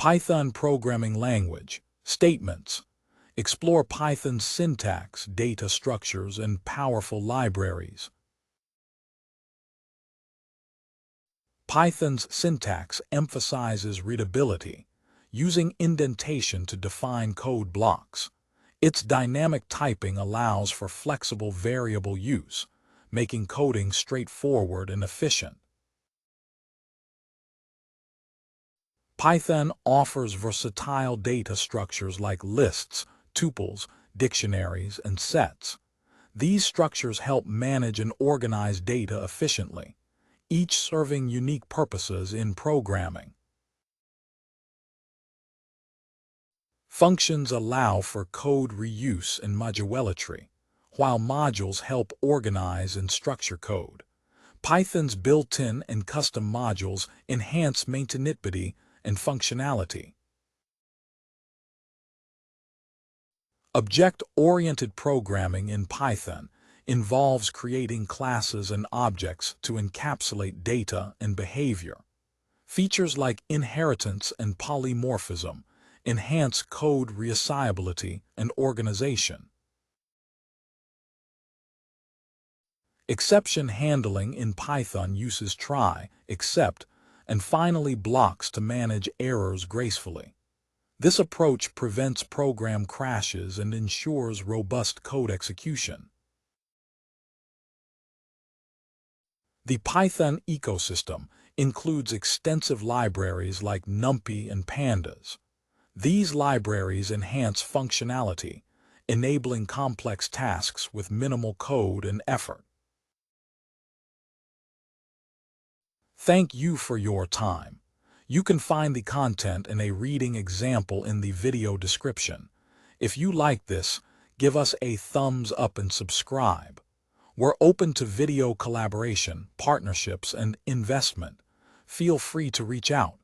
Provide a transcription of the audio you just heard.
Python programming language, statements. Explore Python's syntax, data structures, and powerful libraries. Python's syntax emphasizes readability, using indentation to define code blocks. Its dynamic typing allows for flexible variable use, making coding straightforward and efficient. Python offers versatile data structures like lists, tuples, dictionaries, and sets. These structures help manage and organize data efficiently, each serving unique purposes in programming. Functions allow for code reuse and modularity, while modules help organize and structure code. Python's built-in and custom modules enhance maintainability and functionality. Object-oriented programming in Python involves creating classes and objects to encapsulate data and behavior. Features like inheritance and polymorphism enhance code reusability and organization. Exception handling in Python uses try, except, and finally blocks to manage errors gracefully. This approach prevents program crashes and ensures robust code execution. The Python ecosystem includes extensive libraries like NumPy and Pandas. These libraries enhance functionality, enabling complex tasks with minimal code and effort. Thank you for your time. You can find the content and a reading example in the video description. If you like this, give us a thumbs up and subscribe. We're open to video collaboration, partnerships, and investment. Feel free to reach out.